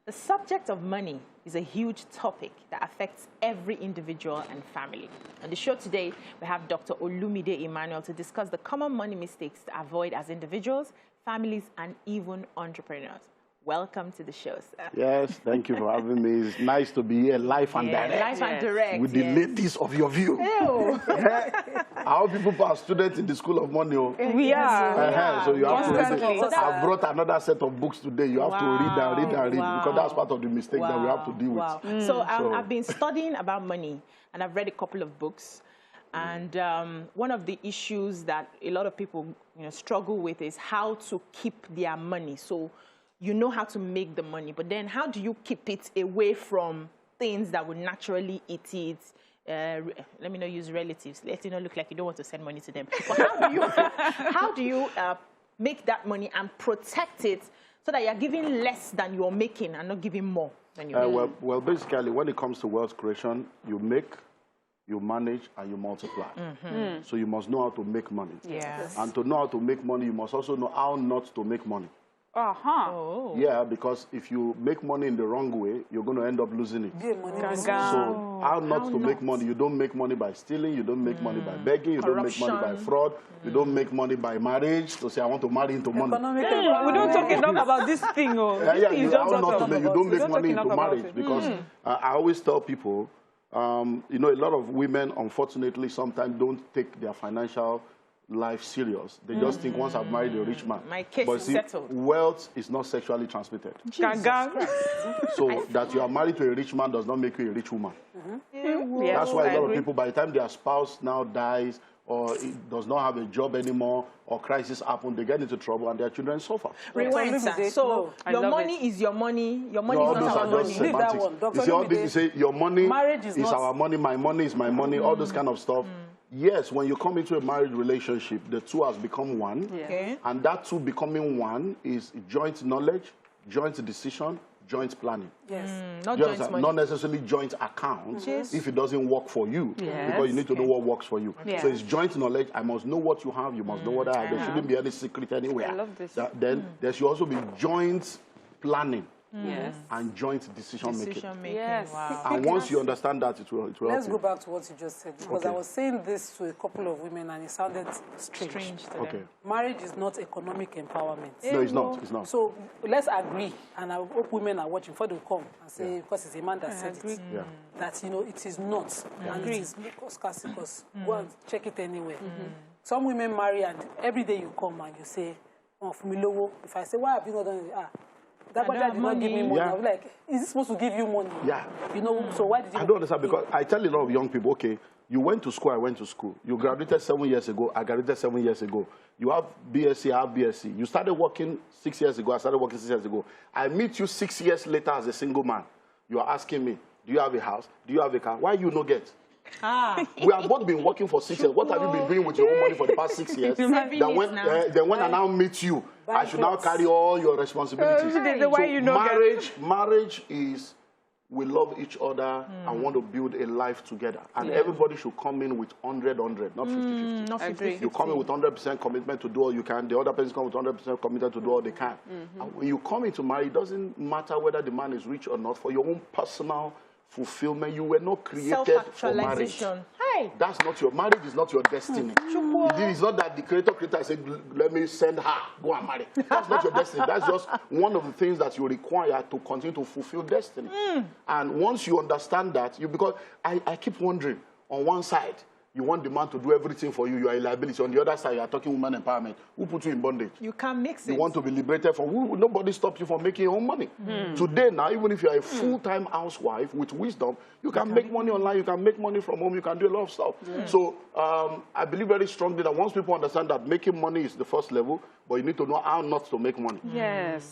The subject of money is a huge topic that affects every individual and family. On the show today, we have Dr. Olumide Emmanuel to discuss the common money mistakes to avoid as individuals, families, and even entrepreneurs. Welcome to the show, sir. Yes, thank you for having me. It's nice to be here live and direct. Live and direct. With the ladies of your view. Our people are students in the School of Money. We are. So you have to read. I've brought another set of books today. You have to read and read because that's part of the mistake that we have to deal with. So I've been studying about money, and I've read a couple of books. And one of the issues that a lot of people struggle with is how to keep their money. So you know how to make the money, but then how do you keep it away from things that would naturally eat it? Let me not use relatives. Let it not look like you don't want to send money to them. But how do you make that money and protect it so that you're giving less than you're making and not giving more than you're making? Well, basically, when it comes to wealth creation, you make, you manage, and you multiply. So you must know how to make money. Yes. And to know how to make money, you must also know how not to make money. Yeah, because if you make money in the wrong way, you're going to end up losing it. So how not to make money? You don't make money by stealing. You don't make money by begging. You don't make money by fraud. You don't make money by marriage. To say, I want to marry into money. We don't talk enough about this thing. You don't make money into marriage because I always tell people, a lot of women, unfortunately, sometimes don't take their financial life serious. They just think once I've married a rich man. My case is settled. Wealth is not sexually transmitted. So that you are married to a rich man does not make you a rich woman. That's why a lot of people, by the time their spouse now dies or does not have a job anymore or crisis happen, they get into trouble and their children suffer. Rewind, sir. So your money is your money. Your money is not our money. Leave that one. You see all this, you say your money is our money, my money is my money, all this kind of stuff. Yes, when you come into a marriage relationship, the two has become one. And that two becoming one is joint knowledge, joint decision, joint planning. Not necessarily joint account if it doesn't work for you. Because you need to know what works for you. So it's joint knowledge. I must know what you have. You must know what I have. There shouldn't be any secret anywhere. I love this. Then there should also be joint planning. And joint decision making. Wow. And once you understand that, it will help you. Let's go back to what you just said, because I was saying this to a couple of women and it sounded strange to them. Marriage is not economic empowerment. No, it's not. It's not. So let's agree, and I hope women are watching before they come and say, because it's a man that said it, that it is not. And it is because go and check it anywhere. Some women marry and every day you come and you say, oh, Fumilowo. If I say, why have you not done it? That did not give me money. I'm like, is this supposed to give you money? So why did you... I don't understand, because I tell a lot of young people, okay, you went to school, I went to school. You graduated 7 years ago, I graduated 7 years ago. You have BSc, I have BSc. You started working 6 years ago, I started working 6 years ago. I meet you 6 years later as a single man. You are asking me, do you have a house? Do you have a car? Why you not get? We have both been working for 6 years. What have you been doing with your own money for the past 6 years? Then when I now meet you, I should now carry all your responsibilities. Marriage is we love each other and want to build a life together. And everybody should come in with 100, not 50-50. Not 50-50. You come in with 100% commitment to do all you can. The other person comes with 100% commitment to do all they can. And when you come into marriage, it doesn't matter whether the man is rich or not. For your own personal fulfillment, you were not created for marriage. That's not your marriage. Is not your destiny. It is not that the creator said, "Let me send her go and marry." That's not your destiny. That's just one of the things that you require to continue to fulfill destiny. And once you understand that, because I keep wondering, on one side, you want the man to do everything for you. You are a liability. On the other side, you are talking woman empowerment. Who put you in bondage? You can't mix it. You want to be liberated from who? Nobody stops you from making your own money. Today, now, even if you are a full-time housewife with wisdom, you can make money online. You can make money from home. You can do a lot of stuff. So I believe very strongly that once people understand that making money is the first level, but you need to know how not to make money.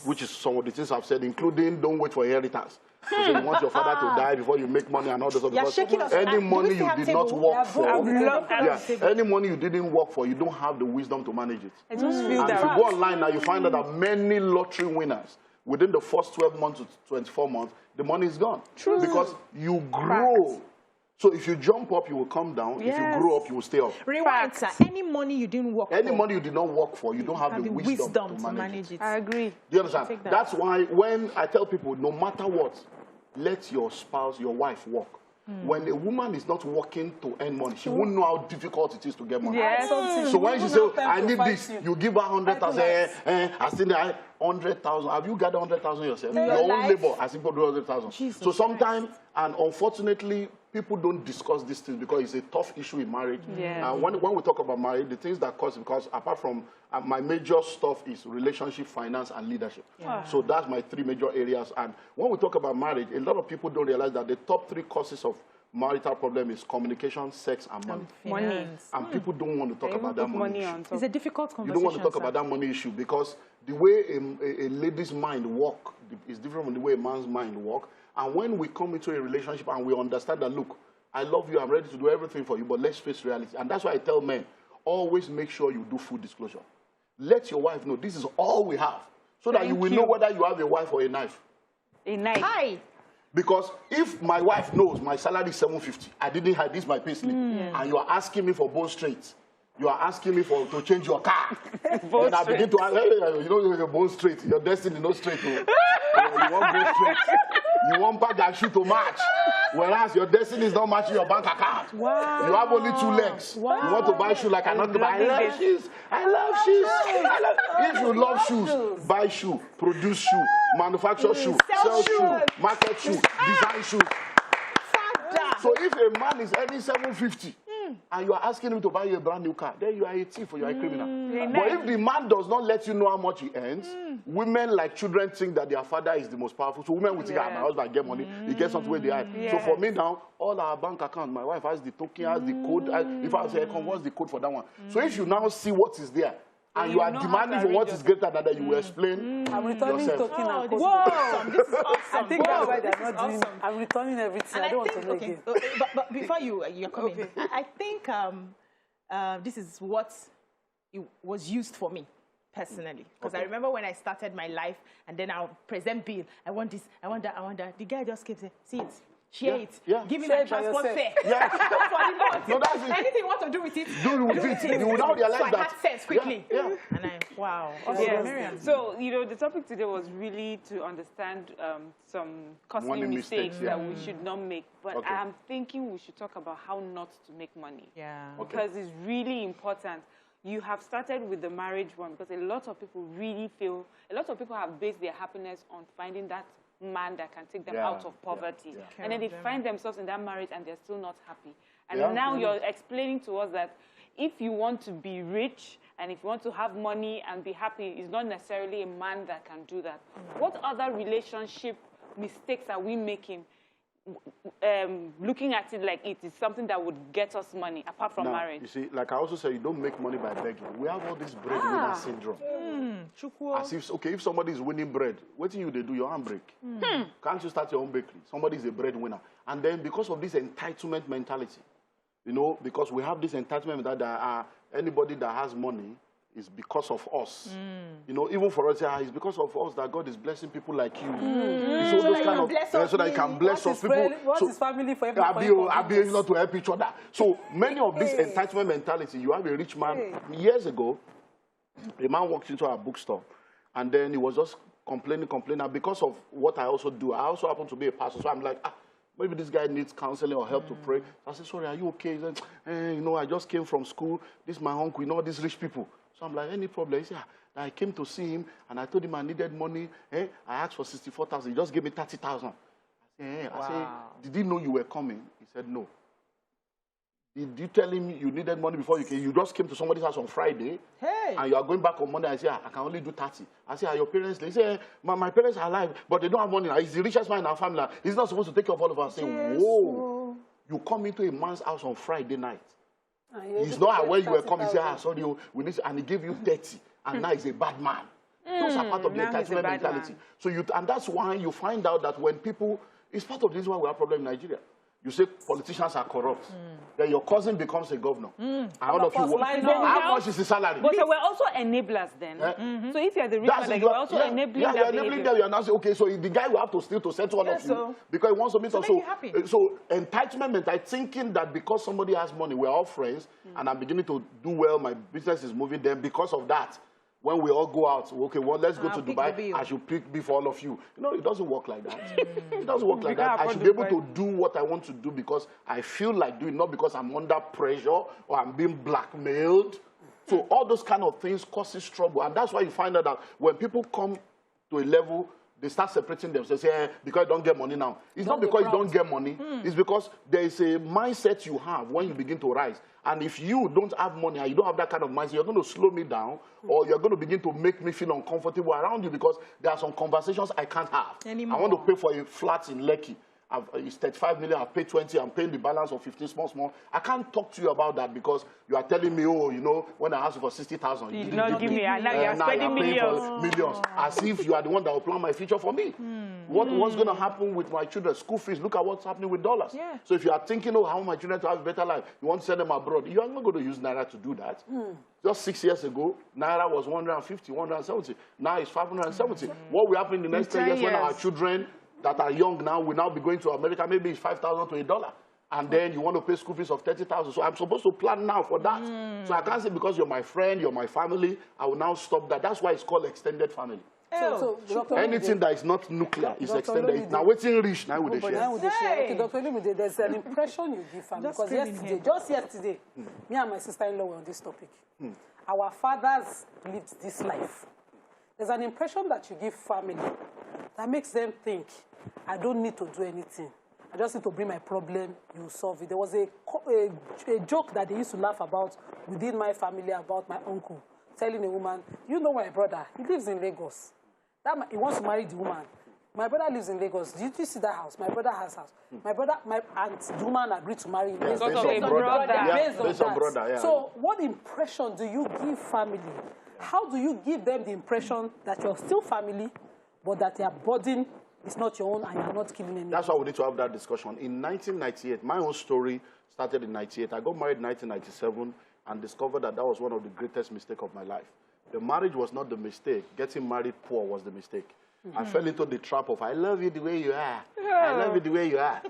Which is some of the things I've said, including don't wait for inheritance. So you want your father to die before you make money and all those other stuff. Any money you did not work for, any money you didn't work for, you don't have the wisdom to manage it. And if you go online now, you find out that many lottery winners, within the first 12 months to 24 months, the money is gone. Because you grow. So if you jump up, you will come down. Yes. If you grow up, you will stay up. Rewind, sir. Any money you didn't work for. Any money you did not work for, you don't have the wisdom to manage it. I agree. Do you understand? That's why when I tell people, no matter what, let your spouse, your wife work. When a woman is not working to earn money, she won't know how difficult it is to get money. Yes. So when she says, I need this, you give her 100,000. I still 100,000. Have you gathered 100,000 yourself? Your own labor, I think, 100,000. So sometimes, and unfortunately, people don't discuss these things because it's a tough issue in marriage. Yeah. And when we talk about marriage, the things that cause, because apart from my major stuff is relationship, finance, and leadership. Yeah. So that's my 3 major areas. And when we talk about marriage, a lot of people don't realize that the top 3 causes of marital problem is communication, sex, and money. Money. And people don't want to talk about that money issue. It's a difficult conversation. You don't want to talk about that money issue because the way a lady's mind works is different from the way a man's mind works. And when we come into a relationship and we understand that, look, I love you, I'm ready to do everything for you, but let's face reality. And that's why I tell men, always make sure you do full disclosure. Let your wife know this is all we have, so that you will know whether you have a wife or a knife. A knife. Hi. Because if my wife knows my salary is 750, I didn't have this my pay slip, and you are asking me for bone straight, you are asking me to change your car, then I begin to ask, hey, you know you're bone straight, your destiny is not straight. You want bone straight. You want bag and shoe to match, whereas your destiny is not matching your bank account. Wow. You have only 2 legs. Wow. You want to buy shoes like I not to buy. I love shoes. I love shoes. If you love shoes, buy shoe, produce shoe, manufacture shoe, sell shoe, market shoe, design shoes. So if a man is earning 750 and you are asking him to buy you a brand new car, then you are a thief or you are a criminal. But if the man does not let you know how much he earns, women like children think that their father is the most powerful. So women will think, my husband get money, he gets something where they are. So for me now, all our bank accounts, my wife has the token, has the code. If I say, what's the code for that one? So if you now see what is there, and you are demanding for what is greater than that, you will explain I'm returning yourself. token and this is awesome. This is awesome. I think that's why they're not doing. I'm returning everything. And I don't want to know again. But before you're coming, I think this is what it was used for me personally. Because I remember when I started my life, and then I'll present bill. I want this, I want that, I want that. The guy just keeps saying, see it. Share it. Give me my transport fare. That's what he wants. Anything you want to do with it, do with it. You will now realize that. So I had sense quickly. And wow. So, you know, the topic today was really to understand some costly mistakes that we should not make. But I'm thinking we should talk about how not to make money. Yeah. Because it's really important. You have started with the marriage one because a lot of people really feel, a lot of people have based their happiness on finding that man that can take them out of poverty. And then they find themselves in that marriage and they're still not happy. And now you're explaining to us that if you want to be rich and if you want to have money and be happy, it's not necessarily a man that can do that. What other relationship mistakes are we making? Looking at it like it is something that would get us money apart from marriage. You see, like I also said, you don't make money by begging. We have all this breadwinner syndrome. As if, if somebody is winning bread, what do you do? Your hand break. Can't you start your own bakery? Somebody is a breadwinner. And then because of this entitlement mentality, you know, because we have this entitlement that anybody that has money is because of us. You know, even for us, it's because of us that God is blessing people like you. So those kind of so that He can bless us people. What's his family for everybody? Not to help each other. So many of this entitlement mentality. You have a rich man. Years ago, a man walked into our bookstore, and then he was just complaining. And because of what I also do, I also happen to be a pastor. So I'm like, maybe this guy needs counseling or help to pray. So I said, sorry, are you okay? He said, you know, I just came from school. This is my uncle, you know, these rich people. So I'm like, any problem? He said, I came to see him, and I told him I needed money. I asked for 64,000. He just gave me 30,000. I said, did he know you were coming? He said, no. Did you tell him you needed money before you came? You just came to somebody's house on Friday, and you are going back on Monday. I said, I can only do 30. I said, are your parents? They say, my parents are alive, but they don't have money. He's the richest man in our family. He's not supposed to take care of all of us. I say, whoa. You come into a man's house on Friday night. He's not aware you were coming. He said, sorry, we need to, and he gave you 30, and now he's a bad man. Those are part of the entitlement mentality. So and that's why you find out that when people, it's part of the reason why we have a problem in Nigeria. You say politicians are corrupt. Then your cousin becomes a governor. And all of you work. How much is the salary? But so we're also enablers then. So if you're the rich man, you're also enabling that you're enabling them. You're not saying, okay, so the guy will have to steal to settle all of you because he wants to meet us. So entitlement meant thinking that because somebody has money, we're all friends, and I'm beginning to do well, my business is moving, then because of that, when we all go out, okay, well, let's go to Dubai. I should pick B for all of you. No, it doesn't work like that. It doesn't work like that. I should be able to do what I want to do because I feel like doing, not because I'm under pressure or I'm being blackmailed. So all those kind of things causes trouble. And that's why you find out that when people come to a level, they start separating themselves. Say, because you don't get money now. It's not because you don't get money. It's because there is a mindset you have when you begin to rise. And if you don't have money and you don't have that kind of mindset, you're going to slow me down or you're going to begin to make me feel uncomfortable around you because there are some conversations I can't have. Anymore. I want to pay for a flat in Lekki. It's 35 million, I've paid 20, I'm paying the balance of 15 small. I can't talk to you about that because you are telling me, oh, you know, when I asked you for 60,000, you did not give me, and now you're spending millions. As if you are the one that will plan my future for me. What's going to happen with my children? School fees, look at what's happening with dollars. Yeah. So if you are thinking, oh, how my children to have a better life, you want to send them abroad, you are not going to use Naira to do that. Just 6 years ago, Naira was 150, 170. Now it's 570. What will happen in the next 10 years when our children that are young now will now be going to America, maybe it's 5,000 to $1. And then you want to pay school fees of 30,000. So I'm supposed to plan now for that. So I can't say because you're my friend, you're my family, I will now stop that. That's why it's called extended family. So anything that is not nuclear is extended. Now waiting rich, now with the share. Okay, Dr. Olumide, there's an impression you give family. Because just yesterday, me and my sister-in-law were on this topic. Our fathers lived this life. There's an impression that you give family that makes them think, I don't need to do anything. I just need to bring my problem, you solve it. There was a joke that they used to laugh about within my family about my uncle telling a woman, you know my brother, he lives in Lagos. He wants to marry the woman. My brother lives in Lagos. Did you see that house? My brother has house. My brother, the woman agreed to marry him. Based on brother. So what impression do you give family? How do you give them the impression that you're still family, but that their burden is not your own and you're not killing anyone? That's why we need to have that discussion. In 1998, my own story started in 98. I got married in 1997 and discovered that that was one of the greatest mistakes of my life. The marriage was not the mistake. Getting married poor was the mistake. I fell into the trap of, I love you the way you are. I love you the way you are.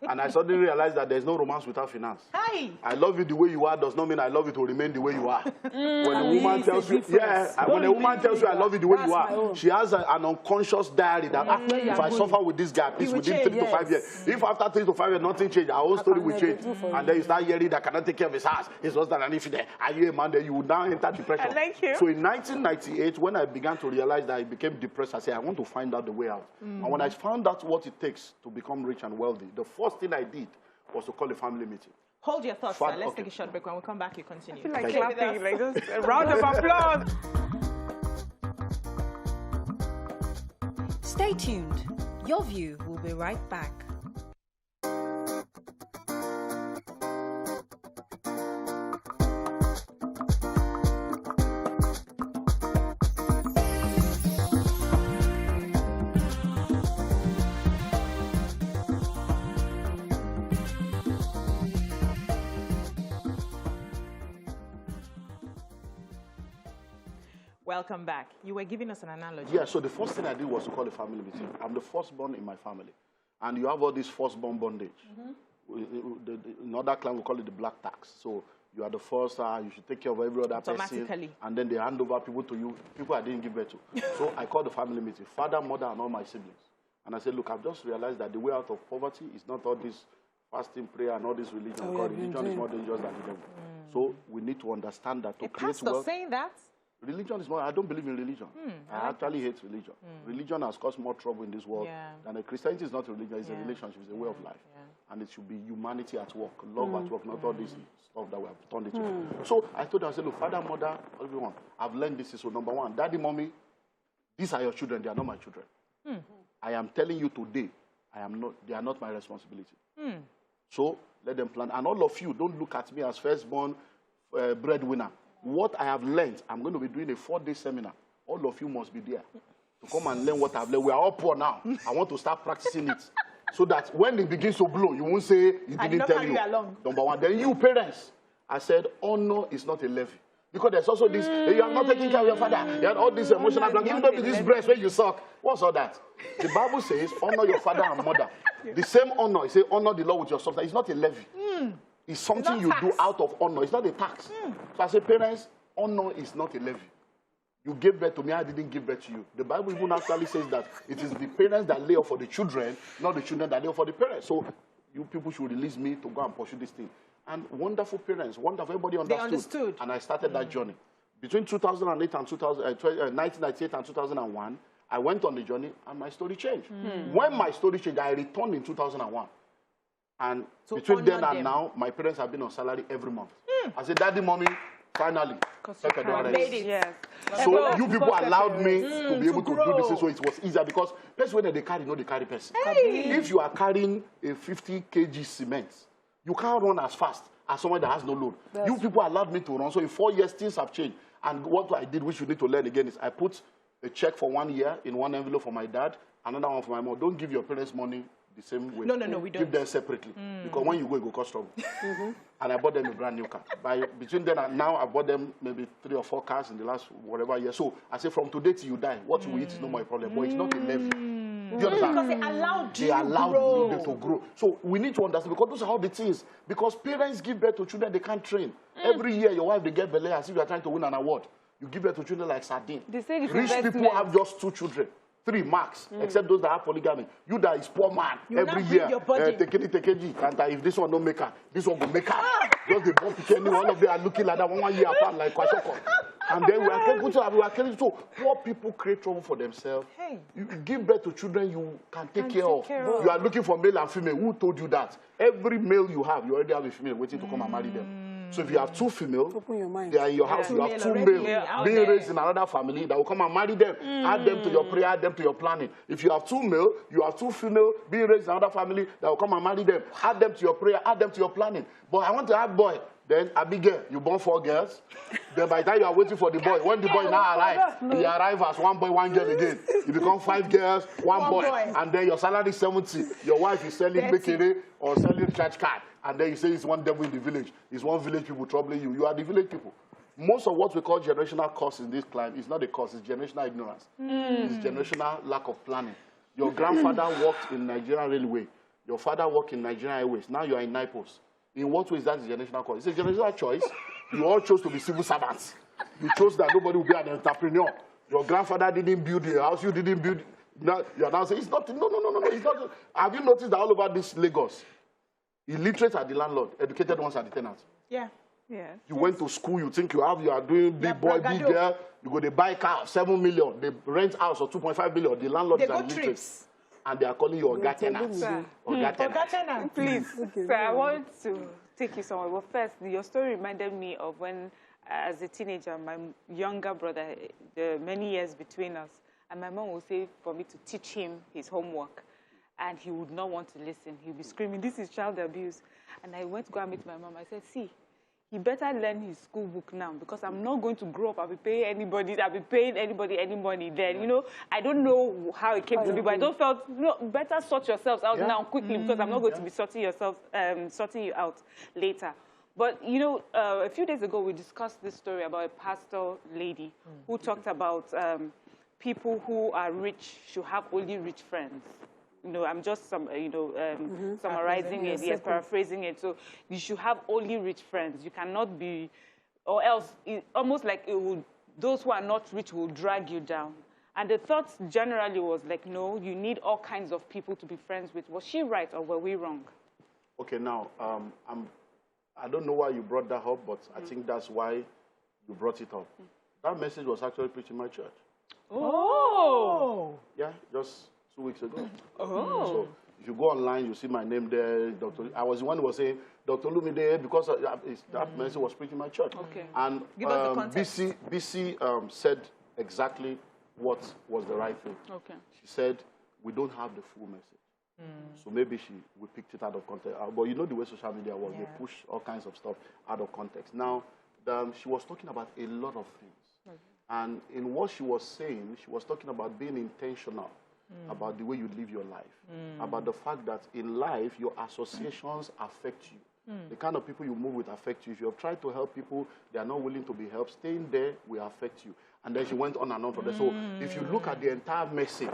And I suddenly realized that there's no romance without finance. I love you the way you are does not mean I love you to remain the way you are. When a woman tells you, when a woman tells you I love you the way you are, she has an unconscious diary that if I suffer with this guy, please within 3 to 5 years. If after 3 to 5 years nothing changes, our whole story will change. And then you start hearing that cannot take care of his house, his husband, and if there, are you a man, then you would now enter depression. So in 1998, when I began to realize that I became depressed, I said, I want to find out the way out. And when I found out what it takes to become rich and wealthy, the first thing I did was to call a family meeting. Hold your thoughts, sir. Let's take a short break. When we come back, you continue. I feel like clapping, like just a round of applause. Stay tuned. Your View will be right back. Welcome back. You were giving us an analogy. Yeah, so the first thing I did was to call a family meeting. I'm the firstborn in my family. And you have all this firstborn bondage. In other clan, we call it the black tax. So you are the first, you should take care of every other person. And then they hand over people to you, people I didn't give birth to. So I called the family meeting, father, mother, and all my siblings. And I said, look, I've just realized that the way out of poverty is not all this fasting, prayer, and all this religion. Religion is more dangerous than the devil. So we need to understand that to create wealth. Saying that? Religion is more, I don't believe in religion. I actually hate religion. Religion has caused more trouble in this world than Christianity is not a religion, it's a relationship, it's a way of life. And it should be humanity at work, love at work, not all this stuff that we have turned into. So I told her, I said, look, father, mother, everyone, I've learned this. So number one, daddy, mommy, these are your children, they are not my children. I am telling you today, they are not my responsibility. So let them plan. And all of you, don't look at me as firstborn breadwinner. What I have learned, I'm going to be doing a 4-day seminar. All of you must be there to come and learn what I've learned. We are all poor now. I want to start practicing it. So that when it begins to blow, you won't say he didn't tell you. Number one. Then you parents, I said, honor is not a levy. Because there's also this, you are not taking care of your father. You have all this emotional blank. Even though this breast where you suck. What's all that? The Bible says, honor your father and mother. The same honor, it says, honor the Lord with your substance. It's not a levy. It's something you do out of honor. It's not a tax. So I say, parents, honor is not a levy. You gave birth to me, I didn't give birth to you. The Bible even actually says that it is the parents that lay off for the children, not the children that lay off for the parents. So you people should release me to go and pursue this thing. And wonderful parents, wonderful, everybody understood. They understood. And I started that journey. Between 2008 and 1998 and 2001, I went on the journey and my story changed. When my story changed, I returned in 2001. And so between then and now, my parents have been on salary every month. I said, Daddy, Mommy, finally. Yes. So you people allowed me to be able to do this, so it was easier because person when they carry, they carry person. If you are carrying a 50 kg cement, you can't run as fast as someone that has no load. You people allowed me to run. So in 4 years, things have changed. And what I did, which you need to learn again, is I put a check for 1 year in one envelope for my dad, another one for my mom. Don't give your parents money the same way. No, we don't. Give them separately. Because when you go, it will cause trouble. And I bought them a brand new car. Between then and now, I bought them maybe 3 or 4 cars in the last whatever year. So I say, from today till you die, what you eat is no more a problem. But it's not a levy. Do you understand? Because they allowed you to grow. So we need to understand, because those are how the things. Because parents give birth to children they can't train. Every year, your wife, they get belay as if you are trying to win an award. You give birth to children like sardine. They say rich people have just 2 children. 3 max, except those that have polygamy. You that is poor man, every year, take it, and if this one don't make her, this one will make her. Just the bump kenny, all of them are looking like that 1 year apart, like Kwashoko. And then we are killing so poor people create trouble for themselves. Hey. You give birth to children you can take care of. You are looking for male and female. Who told you that? Every male you have, you already have a female waiting to come and marry them. So if you have 2 female, they are in your house, you have 2 male being raised in another family that will come and marry them. Add them to your prayer, add them to your planning. If you have 2 male, you have 2 female being raised in another family that will come and marry them. Add them to your prayer, add them to your planning. But I want to have boy. Then Abigail, you born 4 girls. Then by the time you are waiting for the boy, when the boy now arrives, he arrives as 1 boy, 1 girl again. You become 5 girls, 1 boy. And then your salary is 70. Your wife is selling bakery or selling church card. And then you say it's one devil in the village. It's one village people troubling you. You are the village people. Most of what we call generational curse in this climate is not a curse, it's generational ignorance. It's generational lack of planning. Your grandfather worked in Nigerian Railway. Your father worked in Nigerian Airways. Now you are in NIPOS. In what way is that a generational curse? It's a generational choice. You all chose to be civil servants. You chose that nobody will be an entrepreneur. Your grandfather didn't build a house, you didn't build. Now, you're now saying, it's not, no, it's not. Have you noticed that all over this Lagos, illiterate are the landlord, educated ones are the tenants? Yeah. You went to school, you think you are doing big boy, big girl, you go, they buy car, 7 million, they rent house for 2.5 billion, the landlord is illiterate. Trips. And they are calling you Oga tenants. Oga tenants. Please, sir, I want to take you somewhere. But first, your story reminded me of when, as a teenager, my younger brother, many years between us, and my mom would say for me to teach him his homework. And he would not want to listen. He would be screaming, this is child abuse. And I went to go and meet my mom. I said, see, he better learn his school book now, because I'm not going to grow up. I'll be paying anybody any money then. You know, I don't know how it came to be, but I don't felt, better sort yourselves out now quickly, because I'm not going to be sorting you out later. But, you know, a few days ago, we discussed this story about a pastor lady who talked about people who are rich should have only rich friends. You know, I'm just summarizing it, paraphrasing it. So you should have only rich friends. You cannot be, or else almost like those who are not rich will drag you down. And the thought generally was like, no, you need all kinds of people to be friends with. Was she right or were we wrong? Okay, now, I don't know why you brought that up, but I think that's why you brought it up. That message was actually preached in my church. Oh! Yeah, just 2 weeks ago. So if you go online, you see my name there. I was the one who was saying, Dr. Olumide, because that message was preached in my church. Okay. And give us the context. BC said exactly what was the right thing. Okay. She said, we don't have the full message. So maybe we picked it out of context. But you know the way social media works. They push all kinds of stuff out of context. Now, she was talking about a lot of things. And in what she was saying, she was talking about being intentional. about the way you live your life, about the fact that in life, your associations affect you. The kind of people you move with affect you. If you have tried to help people, they are not willing to be helped. Staying there will affect you. And then she went on and on for that. So if you look at the entire message,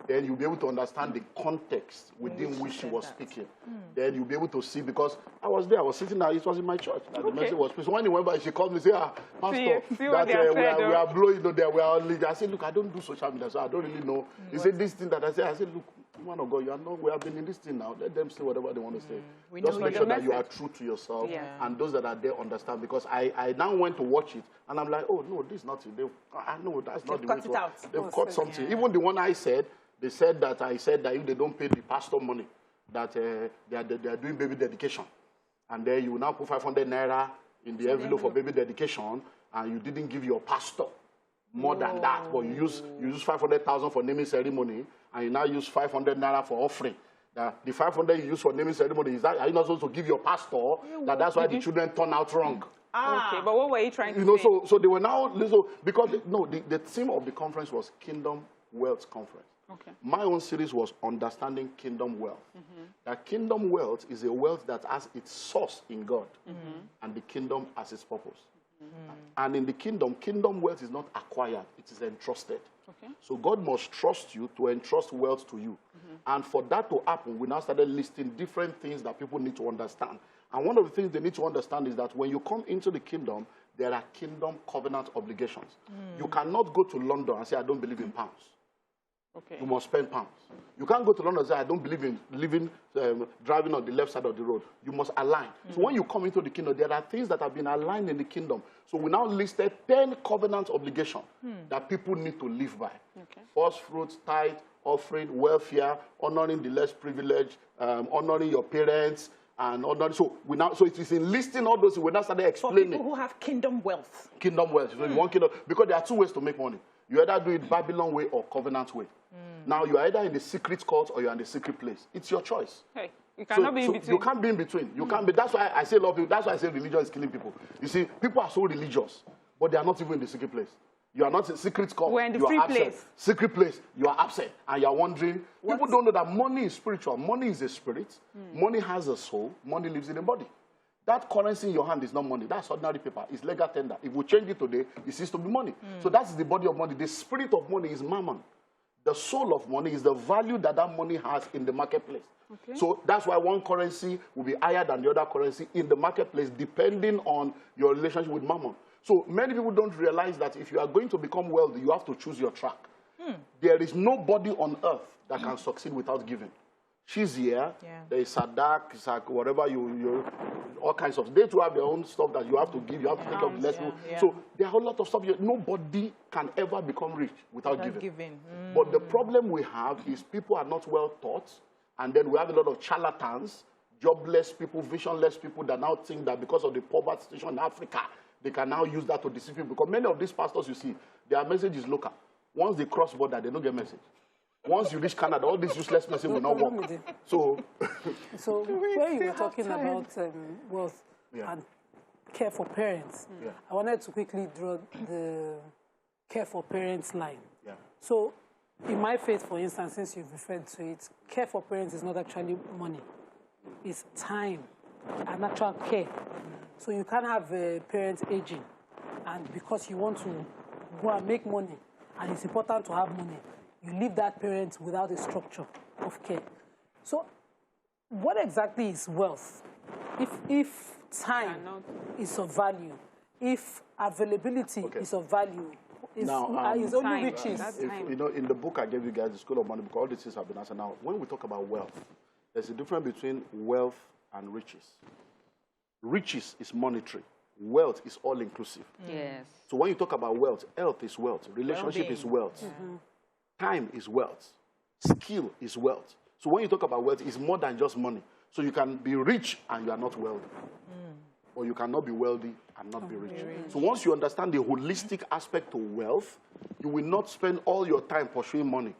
then you'll be able to understand the context within which she was speaking. Then you'll be able to see, because I was there, I was sitting there, it was in my church. That the message was. So when he went by, she called me and said, Pastor, we are blowing there, we are leading. I said, look, I don't do social media, so I don't really know. He said, this thing that I said, look, man of God, you are not, we have been in this thing now. Let them say whatever they want to say. Just make sure that you are true to yourself, and those that are there understand. Because I now went to watch it, and I'm like, oh, no, this is not it. I know that's not the way it was. They've cut something. Even the one I said, they said that I said that if they don't pay the pastor money, that they are doing baby dedication. And then you now put 500 naira in the envelope for baby dedication, and you didn't give your pastor more than that, but you use 500,000 for naming ceremony, and you now use 500 naira for offering. The 500 you use for naming ceremony, are you not supposed to give your pastor? That's why the children turn out wrong. Okay, but what were you trying to say? So they were now, because the theme of the conference was Kingdom Wealth Conference. Okay. My own series was Understanding Kingdom Wealth. That kingdom wealth is a wealth that has its source in God, and the kingdom has its purpose. And in the kingdom wealth is not acquired, it is entrusted. Okay. So God must trust you to entrust wealth to you. And for that to happen, we now started listing different things that people need to understand. And one of the things they need to understand is that when you come into the kingdom, there are kingdom covenant obligations. You cannot go to London and say, I don't believe in pounds. Okay. You must spend pounds. You can't go to London and say, I don't believe in driving on the left side of the road. You must align. So when you come into the kingdom, there are things that have been aligned in the kingdom. So we now listed 10 covenant obligations that people need to live by. Okay. First fruits, tithe, offering, welfare, honoring the less privileged, honoring your parents, and honoring. So it is in listing all those. We now started explaining. For people who have kingdom wealth. Kingdom wealth. So you want kingdom, because there are two ways to make money. You either do it Babylon way or covenant way. Now, you're either in the secret court or you're in the secret place. It's your choice. Hey, you cannot be in between. You can't be in between. You can't be. That's why I say a lot of people, that's why I say religion is killing people. You see, people are so religious, but they are not even in the secret place. You are not in secret court. We're in the free place. Secret place, you are absent, and you are wondering. People don't know that money is spiritual. Money is a spirit. Money has a soul. Money lives in a body. That currency in your hand is not money. That's ordinary paper. It's legal tender. If we change it today, it ceases to be money. So that's the body of money. The spirit of money is mammon. The soul of money is the value that money has in the marketplace. Okay. So that's why one currency will be higher than the other currency in the marketplace, depending on your relationship with mammon. So many people don't realize that if you are going to become wealthy, you have to choose your track. There is nobody on earth that can succeed without giving. She's here. Yeah. There is Sadak, whatever all kinds of. They too have their own stuff that you have to give. You have to take up the less. So there are a lot of stuff. Nobody can ever become rich without giving. But the problem we have is people are not well taught, and then we have a lot of charlatans, jobless people, visionless people that now think that because of the poverty situation in Africa, they can now use that to deceive people. Because many of these pastors you see, their message is local. Once they cross border, they don't get message. Once you reach Canada, all this useless message will not work. So when you were talking about wealth and care for parents, I wanted to quickly draw the care for parents line. Yeah. So in my faith, for instance, since you've referred to it, care for parents is not actually money. It's time and natural care. So you can't have parents aging, and because you want to go and make money, and it's important to have money, you leave that parent without a structure of care. So what exactly is wealth? If time is of value, if availability is of value, is only riches. In the book I gave you guys, the School of Money, because all these things have been answered. Now, when we talk about wealth, there's a difference between wealth and riches. Riches is monetary. Wealth is all-inclusive. Yes. So when you talk about wealth, health is wealth. Relationship is wealth. Time is wealth. Skill is wealth. So when you talk about wealth, it's more than just money. So you can be rich and you are not wealthy. Or you cannot be wealthy and not be rich. So once you understand the holistic aspect of wealth, you will not spend all your time pursuing money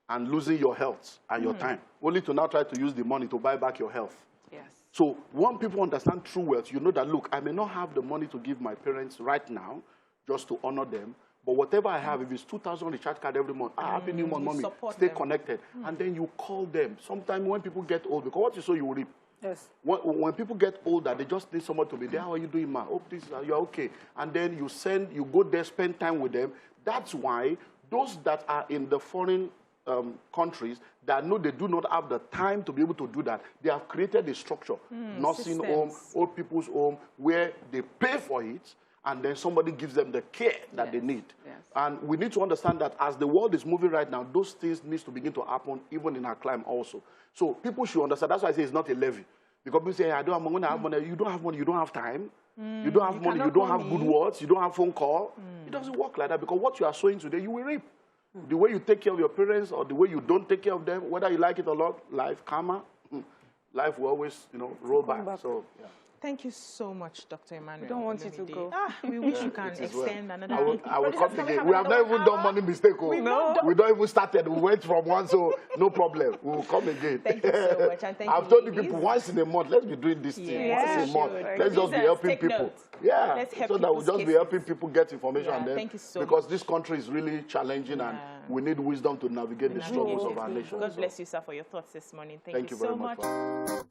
and losing your health and your time, only to now try to use the money to buy back your health. Yes. So when people understand true wealth, you know that, look, I may not have the money to give my parents right now just to honor them, But whatever I have, if it's 2,000 recharge card every month, happy new month, mommy, stay connected. And then you call them. Sometimes when people get old, because what you sow, you will reap. Yes. When people get older, they just need someone to be there. How are you doing, ma? Hope you're okay. And then you go there, spend time with them. That's why those that are in the foreign countries that know they do not have the time to be able to do that, they have created a structure, nursing home, old people's home, where they pay for it, and then somebody gives them the care that they need. Yes. And we need to understand that as the world is moving right now, those things need to begin to happen even in our climate also. So people should understand. That's why I say it's not a levy. Because people say, I don't have money, I have money. You don't have money, you don't have time. You don't have money, you don't have good words, you don't have phone call. It doesn't work like that, because what you are sowing today, you will reap. The way you take care of your parents or the way you don't take care of them, whether you like it or not, life, karma, life will always, roll back. So, yeah. Thank you so much, Dr. Emmanuel. We don't want you to go. We wish you can extend another. I will come again. We have not even done money mistake. We don't even started. We went from one, so no problem. We will come again. Thank you so much. And thank I've told the people once in a month, let's be doing this thing. Once a month. Let's just be helping people. Notes. Yeah. Let's help so that we'll just be helping people get information on them. Thank you so because much. This country is really challenging and we need wisdom to navigate the struggles of our nation. God bless you, sir, for your thoughts this morning. Thank you very so much. much.